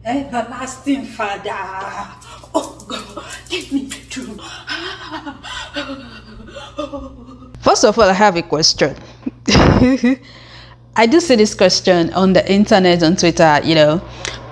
Everlasting Father, oh God, take me through. First of all, I have a question. I do see this question on the internet, on Twitter,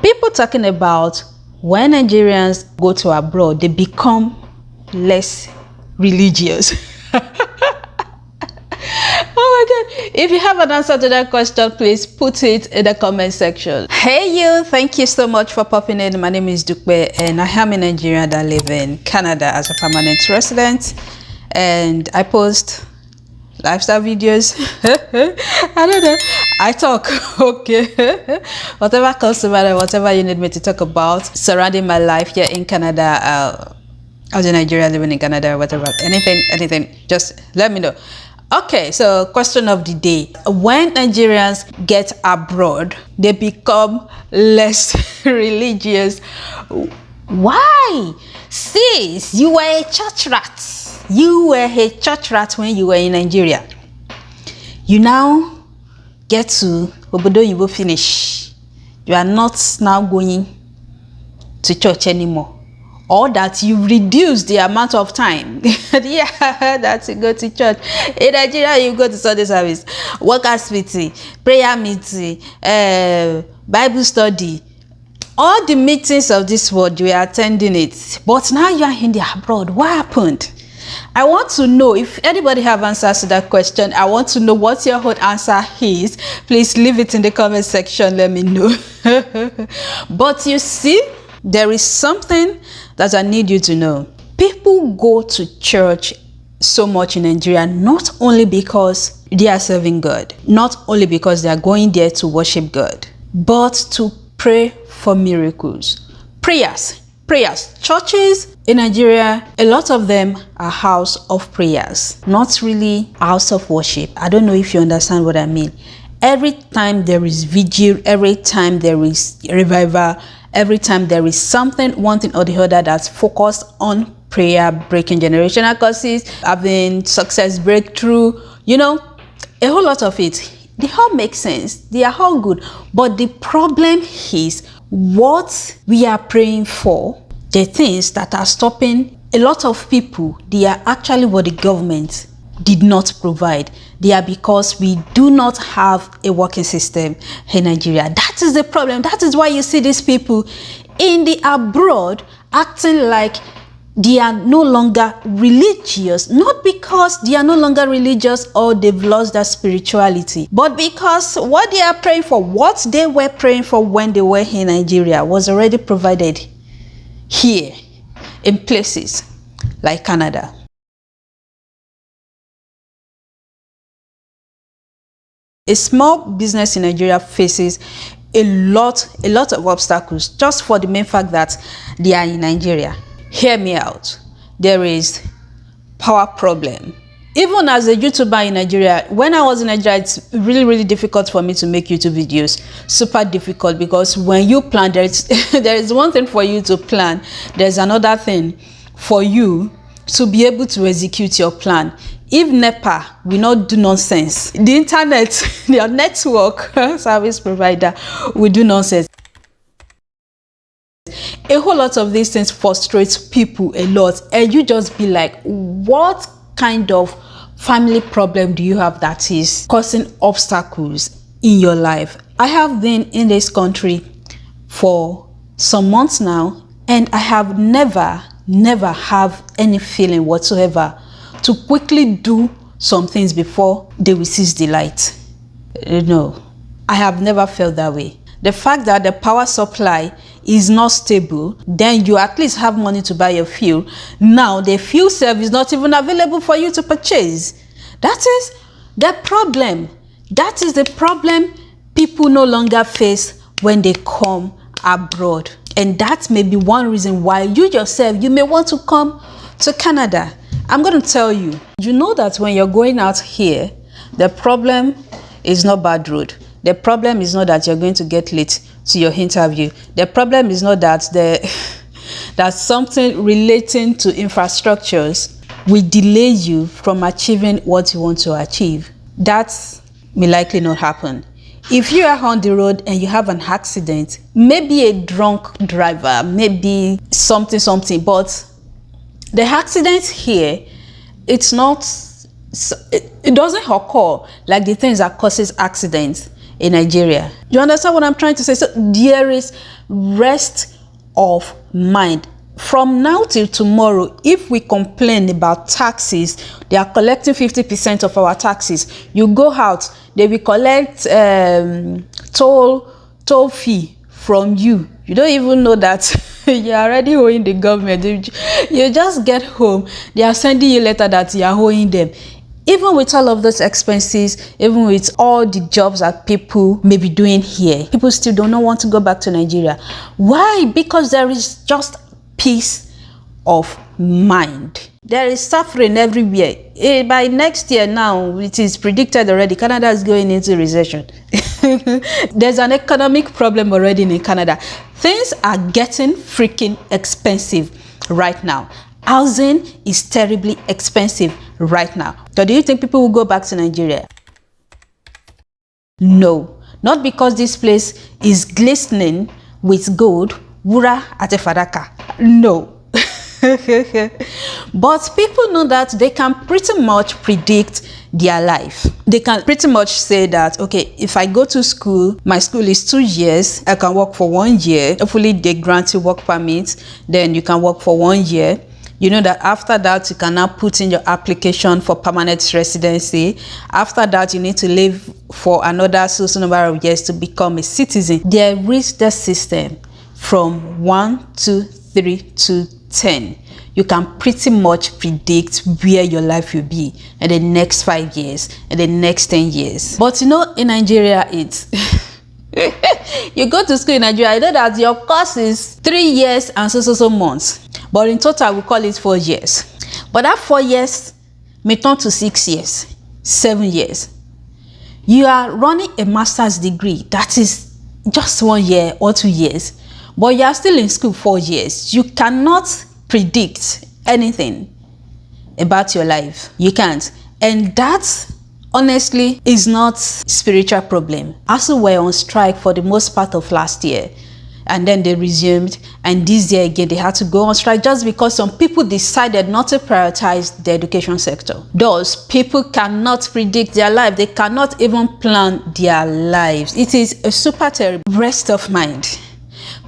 people talking about when Nigerians go to abroad, they become less religious. Oh my God. If you have an answer to that question, please put it in the comment section. Hey you, thank you so much for popping in. My name is Dukbe and I am a Nigerian that live in Canada as a permanent resident, and I post lifestyle videos. I don't know, I talk. Okay. Whatever comes to mind, whatever you need me to talk about surrounding my life here in Canada, as a Nigerian living in Canada, whatever, anything, just let me know. Okay, so question of the day: when Nigerians get abroad, they become less religious. Why? Sis, you were a church rat. You were a church rat when you were in Nigeria. You now get to Obodo Yibo finish. You are not now going to church anymore. Or that you reduce the amount of time that you go to church. In Nigeria, you go to Sunday service, workers' meeting, prayer meeting, Bible study. All the meetings of this world, you are attending it. But now you are in the abroad. What happened? I want to know if anybody have answers to that question. I want to know what your whole answer is. Please leave it in the comment section. Let me know. But you see, there is something that I need you to know. People go to church so much in Nigeria not only because they are serving God, not only because they are going there to worship God, but to pray for miracles. Prayers. Churches in Nigeria, a lot of them are house of prayers, not really house of worship. I don't know if you understand what I mean. Every time there is vigil, every time there is revival, every time there is something, one thing or the other that's focused on prayer, breaking generational curses, having success breakthrough, a whole lot of it. They all make sense. They are all good. But the problem is what we are praying for, the things that are stopping a lot of people, they are actually what the government did not provide. They are because we do not have a working system in Nigeria. That is the problem. That is why you see these people in the abroad acting like they are no longer religious, not because they are no longer religious or they've lost their spirituality, but because what they are praying for, what they were praying for when they were in Nigeria, was already provided here in places like Canada. A small business in Nigeria faces a lot of obstacles just for the main fact that they are in Nigeria. Hear me out. There is power problem. Even as a YouTuber in Nigeria, when I was in Nigeria, it's really difficult for me to make YouTube videos. Super difficult, because when you plan, there is one thing for you to plan. There's another thing for you to be able to execute your plan. If NEPA will not do nonsense, the internet, your network service provider will do nonsense. A whole lot of these things frustrate people a lot, and you just be like, what kind of family problem do you have that is causing obstacles in your life? I have been in this country for some months now, and I have never have any feeling whatsoever to quickly do some things before they will seize the light. No, I have never felt that way. The fact that the power supply is not stable, then you at least have money to buy your fuel. Now the fuel service is not even available for you to purchase. That is the problem. That is the problem people no longer face when they come abroad. And that may be one reason why you yourself, you may want to come to Canada. I'm going to tell you, you know that when you're going out here, the problem is not bad road. The problem is not that you're going to get late to your interview. The problem is not that that something relating to infrastructures will delay you from achieving what you want to achieve. That may likely not happen. If you are on the road and you have an accident, maybe a drunk driver, maybe something, but the accident here, it's not, it doesn't occur like the things that causes accidents in Nigeria. You understand what I'm trying to say? So there is rest of mind. From now till tomorrow, if we complain about taxes, they are collecting 50% of our taxes. You go out, they will collect toll fee from you. You don't even know that you're already owing the government. You just get home, they are sending you a letter that you are owing them. Even with all of those expenses, even with all the jobs that people may be doing here, people still do not want to go back to Nigeria. Why? Because there is just peace of mind. There is suffering everywhere. By next year now, it is predicted already, Canada is going into recession. There's an economic problem already in Canada. Things are getting freaking expensive right now. Housing is terribly expensive right now. So do you think people will go back to Nigeria? No. Not because this place is glistening with gold, wura ate fadaka. No. But people know that they can pretty much predict their life. They can pretty much say that, okay, if I go to school, my school is 2 years, I can work for 1 year. Hopefully they grant you work permit, then you can work for 1 year. You know that after that, you can now put in your application for permanent residency. After that, you need to live for another certain number of years to become a citizen. There is the system from 1, 2, 3 to 10. You can pretty much predict where your life will be in the next 5 years, in the next 10 years. But you know, in Nigeria, it's you go to school in Nigeria, you know that your course is 3 years and so months. But in total, we call it 4 years. But that 4 years may turn to 6 years, 7 years. You are running a master's degree that is just 1 year or 2 years, but you are still in school 4 years. You cannot predict anything about your life. You can't. And that, honestly, is not spiritual problem. Also, we're on strike for the most part of last year. And then they resumed, and this year again they had to go on strike just because some people decided not to prioritize the education sector. Those people cannot predict their life. They cannot even plan their lives. It is a super terrible rest of mind.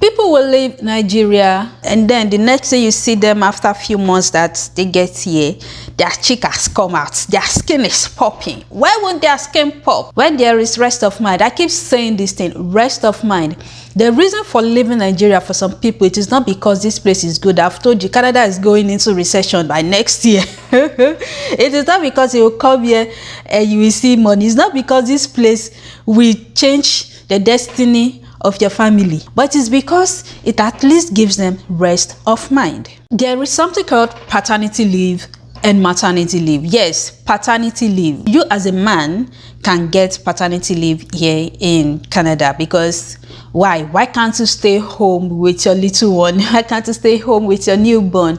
People will leave Nigeria, and then the next day you see them after a few months that they get here, their cheek has come out, their skin is popping. Why would their skin pop? When there is rest of mind. I keep saying this thing, rest of mind. The reason for leaving Nigeria for some people, it is not because this place is good. I've told you, Canada is going into recession by next year. It is not because you will come here and you will see money. It's not because this place will change the destiny of your family, but it's because it at least gives them rest of mind. There is something called paternity leave and maternity leave. Yes, paternity leave. You as a man can get paternity leave here in Canada because why? Why can't you stay home with your little one? Why can't you stay home with your newborn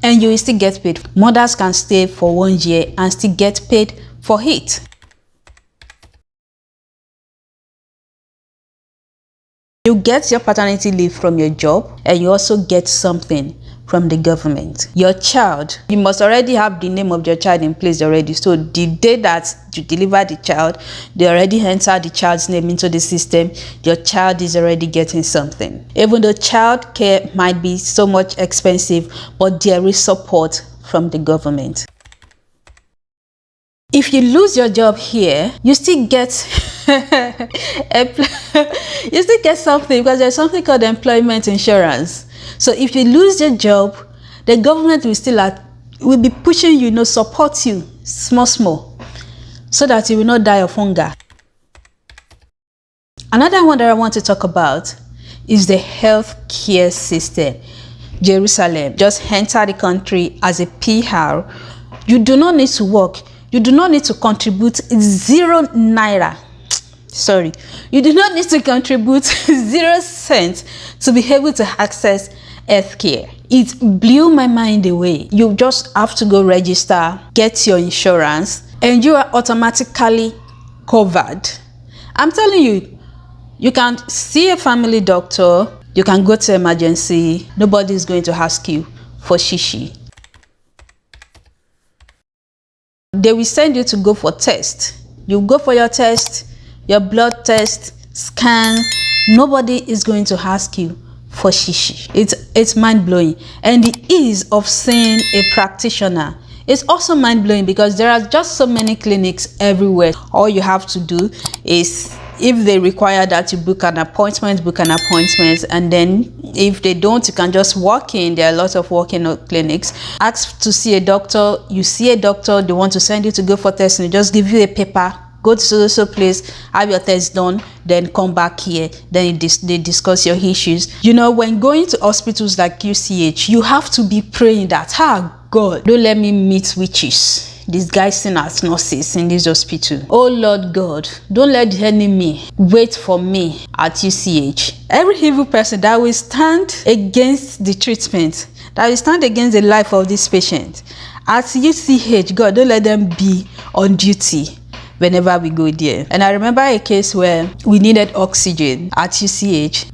and you will still get paid? Mothers can stay for 1 year and still get paid for it. You get your paternity leave from your job, and you also get something from the government. Your child, you must already have the name of your child in place already. So the day that you deliver the child, they already enter the child's name into the system. Your child is already getting something. Even though child care might be so much expensive, but there is support from the government. If you lose your job here, you still get you still get something because there's something called employment insurance. So if you lose your job, the government will be pushing you, support you small, so that you will not die of hunger. Another one that I want to talk about is the healthcare system. Jerusalem, just enter the country as a PR. You do not need to work. You do not need to contribute 0 naira. Sorry, you do not need to contribute 0 cents to be able to access healthcare. It blew my mind away. You just have to go register, get your insurance, and you are automatically covered. I'm telling you, you can see a family doctor, you can go to emergency, nobody is going to ask you for shishi. They will send you to go for test. You go for your test, your blood test, scan. Nobody is going to ask you for shishi. It's mind-blowing. And the ease of seeing a practitioner is also mind-blowing, because there are just so many clinics everywhere. All you have to do is, if they require that you book an appointment, and then if they don't, you can just walk in. There are lots of walk-in clinics. Ask to see a doctor. You see a doctor, they want to send you to go for testing. They just give you a paper, go to so place, have your test done, then come back here. Then they discuss your issues. You know, when going to hospitals like UCH, you have to be praying that, God, don't let me meet witches, disguising as nurses in this hospital. Oh Lord God, don't let the enemy wait for me at UCH. Every evil person that will stand against the treatment, that will stand against the life of this patient at UCH, God, don't let them be on duty whenever we go there. And I remember a case where we needed oxygen at UCH.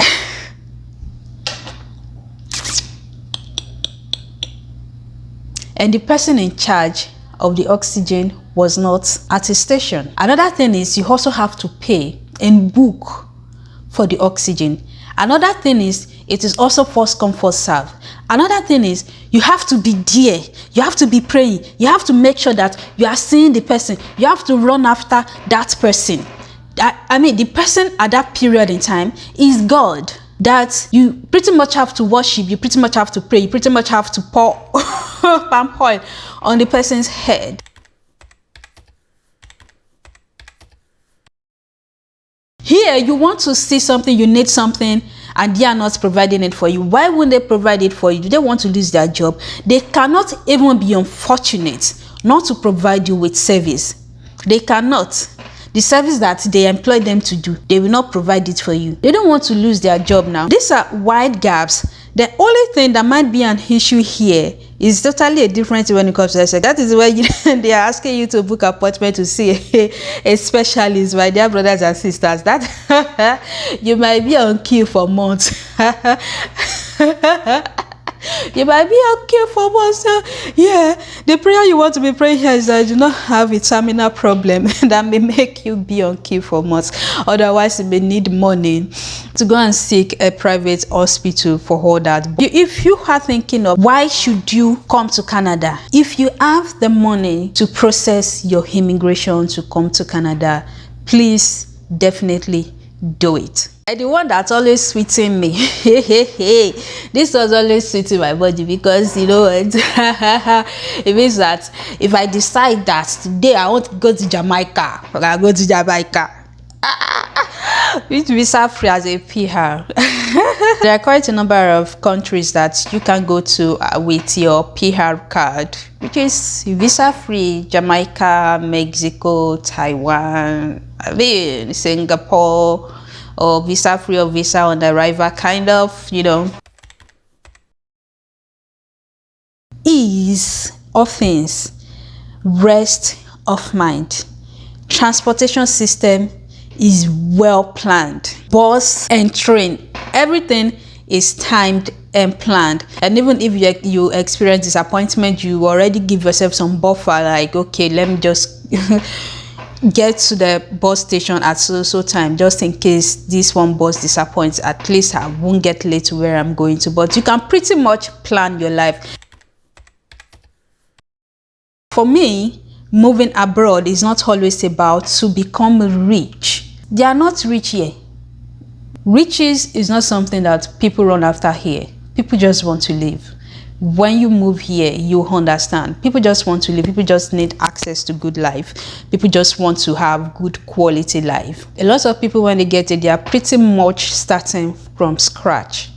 And the person in charge of the oxygen was not at a station. Another thing is, you also have to pay and book for the oxygen. Another thing is, it is also first come first serve. Another thing is, you have to be there. You have to be praying. You have to make sure that you are seeing the person. You have to run after that person. I mean, the person at that period in time is God. That you pretty much have to worship, you pretty much have to pray, you pretty much have to pour palm oil on the person's head. Here, you want to see something, you need something, and they are not providing it for you. Why wouldn't they provide it for you? Do they want to lose their job? They cannot even be unfortunate not to provide you with service. They cannot. The service that they employ them to do, they will not provide it for you. They don't want to lose their job now. These are wide gaps. The only thing that might be an issue here is totally a different when it comes to sex. That is why they are asking you to book an appointment to see a specialist, my dear brothers and sisters. That you might be on queue for months. You might be okay for once. Yeah, the prayer you want to be praying here is that you do not have a terminal problem that may make you be on queue for months. Otherwise, you may need money to go and seek a private hospital for all that. If you are thinking of why should you come to Canada, if you have the money to process your immigration to come to Canada, please definitely do it. And the one that's always sweeting me, this was always sweeting my body, because you know it means that if I decide that today I want to go to Jamaica, I go to Jamaica. Which visa free as a PR. There are quite a number of countries that you can go to with your PR card, which is visa free: Jamaica, Mexico, Taiwan, I mean Singapore, or visa free or visa on arrival, kind of, you know. Ease of things, rest of mind. Transportation system is well planned. Bus and train, everything is timed and planned. And even if you experience disappointment, you already give yourself some buffer, like, okay, let me just get to the bus station at so time, just in case this one bus disappoints. At least I won't get late to where I'm going to. But you can pretty much plan your life. For me, moving abroad is not always about to become rich. They are not rich here. Riches is not something that people run after here. People just want to live. When you move here, you understand. People just want to live. People just need access to good life. People just want to have good quality life. A lot of people, when they get it, they are pretty much starting from scratch.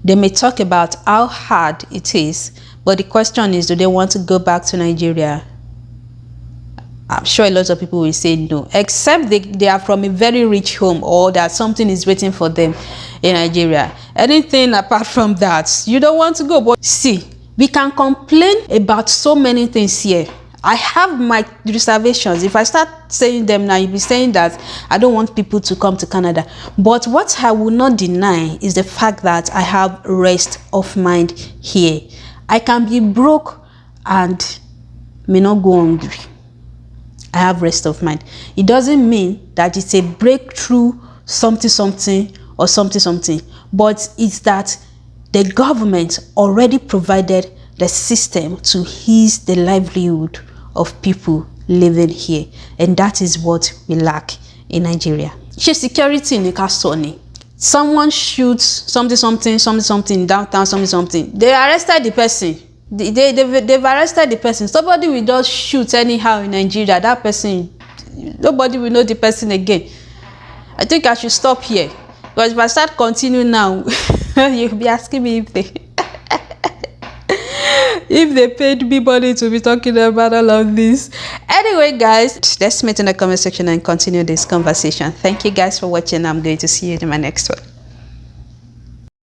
They may talk about how hard it is, but the question is, do they want to go back to Nigeria? I'm sure a lot of people will say no, except they are from a very rich home, or that something is waiting for them in Nigeria. Anything apart from that, you don't want to go. But see, we can complain about so many things here I have my reservations. If I start saying them now, you'll be saying that I don't want people to come to Canada. But what I will not deny is the fact that I have rest of mind here. I can be broke and may not go hungry. I have rest of mind. It doesn't mean that it's a breakthrough something or something, but it's that the government already provided the system to ease the livelihood of people living here, and that is what we lack in Nigeria. Security in Sony. Someone shoots something downtown, something. They arrested the person. They've arrested the person. Somebody will just shoot anyhow in Nigeria. That person, nobody will know the person again. I think I should stop here, because if I start continuing now, you'll be asking me if they paid me money to be talking about all of this. Anyway, guys, let's meet in the comment section and continue this conversation. Thank you guys for watching. I'm going to see you in my next one.